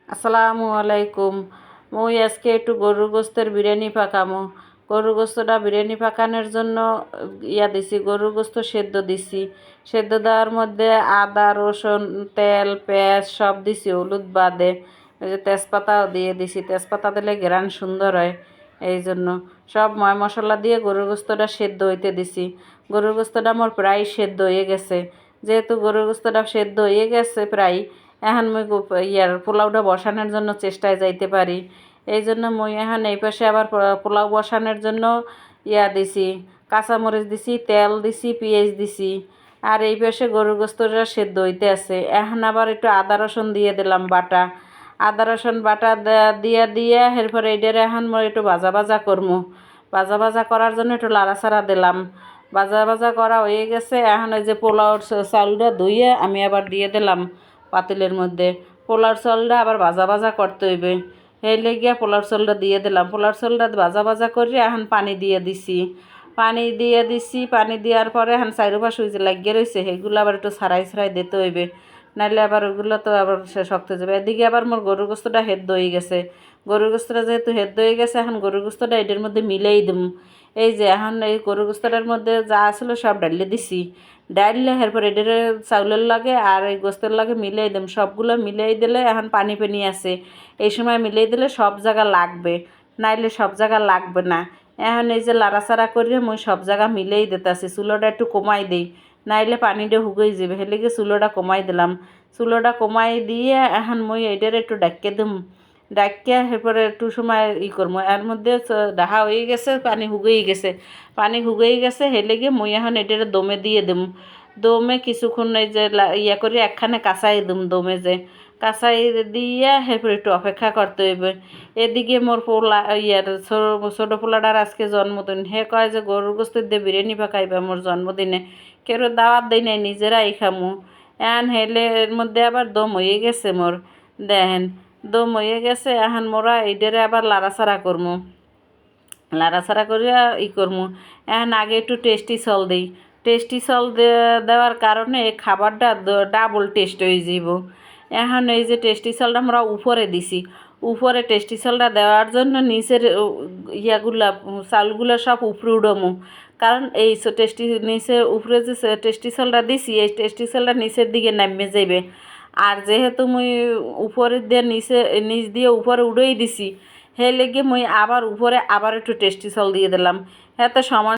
আসসালামু আলাইকুম। মুই আজকে একটু গরুর গোস্তের বিরিয়ানি পাকামো। গরুর গোস্তটা বিরিয়ানি পাকানোর জন্য দিছি, গরুর গোস্ত সেদ্ধ দিছি। সেদ্ধ দেওয়ার মধ্যে আদা, রসুন, তেল, পেঁয়াজ সব দিছি, হলুদ বাদে। ওই যে তেজপাতাও দিয়ে দিছি, তেজপাতা দিলে ঘ্রাণ সুন্দর হয়। এই জন্য সব ময় মশলা দিয়ে গরুর গোস্তটা সেদ্ধ হইতে দিছি। গরুর গোস্তটা আমার প্রায় সেদ্ধ হয়ে গেছে। যেহেতু গরুর গোস্তটা সেদ্ধ হয়ে গেছে প্রায়, এখন মুই পোলাওটা বসানোর জন্য চেষ্টায় যাইতে পারি। এই জন্য মুই এখন এই পাশে আবার পোলাও বসানোর জন্য দিছি, কাঁচামরিচ দিছি, তেল দিছি, পেঁয়াজ দিছি। আর এই পাশে গরুর গোস্তটা সেদ্ধ হইতে আছে। এখন আবার একটু আদা রসুন দিয়ে দিলাম বাটা। আদা রসুন বাটা দিয়ে এরপরে এইটারে এখন মই একটু ভাজা ভাজা করবো। ভাজা ভাজা করার জন্য একটু লাড়াচাড়া দিলাম। ভাজা ভাজা করা হয়ে গেছে। এখন ওই যে পোলাওর চাউলটা ধুইয়ে আমি আবার দিয়ে দিলাম পাতিলের মধ্যে। পোলার চালটা আবার ভাজা ভাজা করতে হইবে, সেই লেগিয়া পোলার চালটা দিয়ে দিলাম। পোলার চালটা ভাজা ভাজা করে এখন পানি দিয়ে দিছি। পানি দেওয়ার পরে এখন চারিপাশ যে লাগিয়ে রয়েছে সেগুলো আবার একটু ছাড়াই দিতে হইবে, নাহলে আবার ওইগুলো তো আবার শক্ত হয়ে যাবে। এদিকে আবার মোর গরুর গোস্তটা সেদ্ধ হয়ে গেছে। গরুর গোস্তটা যেহেতু সেদ্ধ হয়ে গেছে, এখন গরুর গোস্তটা এটার মধ্যে মিলেই দিম। এই যে এখন এই গরুর গোস্তটার মধ্যে যা আসলো সব ডালিয়ে দিছি। ডাইলে এরপর এটার চাউলের লাগে আর এই গোস্তের লাগে মিলাই দিম। সবগুলো মিলাই দিলে এখন পানি পানি আছে, এই সময় মিলাই দিলে সব জায়গা লাগবে, নাইলে সব জায়গা লাগবে না। এখন এই যে লাড়াচাড়া করে মুই সব জায়গা মিলেই দিতেছি। চুলোটা একটু কমাই দিই, নাইলে পানিটা হুগেই যাবে, সেলিগে চুলোটা কমাই দিলাম। চুলোটা কমাই দিয়ে এখন মুই এইটার একটু ডাক্কে দিম। ডাক্কিয়া এরপরে একটু সময় করবো। এর মধ্যে ডাহা হয়ে গেছে, পানি হুগেই গেছে। পানি হুগেই গেছে, হেলেগে মুই এখন এটার দমে দিয়ে দিম। দমে কিছুক্ষণ এই যে করে একখানে কাঁচাই দিম। দমে যে কাঁচাই দিয়ে এরপর একটু অপেক্ষা করতে হইবে। এদিকে মোর পোলা ছোটো পোলাটার আজকে জন্মদিন। হে কয় যে গরুর গোস্ত দিয়ে বিরিয়ানি পাকাইবে মোর জন্মদিনে। কেউ দাওয়াত দেয় নাই, নিজেরাই খামু। এখন হেলে এর মধ্যে আবার দম হয়ে গেছে মোর। দেখেন দম হয়ে গেছে। এখন মোরা এইটারে আবার লাড়াচাড়া করমু। লাড়াচাড়া করিয়া করমু। এখন আগে একটু টেস্টি সল দিই। টেস্টি সল দেওয়ার কারণে খাবারটা ডাবল টেস্ট হয়ে যাব। এখন এই যে টেস্টি সলটা আমরা উপরে দিছি, উপরে টেস্টি সলটা দেওয়ার জন্য নিচের চালগুলো সব উপরে উঠমু। কারণ এই নিচে উপরে যে টেস্টি সলটা দিছি, এই টেস্টি সলটা নিচের দিকে নামে যাবে। আর যেহেতু মুই উপরে দিয়ে নিচ দিয়ে উপরে উড়েই দিছি, সেই লেগে মুই আবার উপরে আবার একটু টেস্টি সল দিয়ে দিলাম। এতে সমান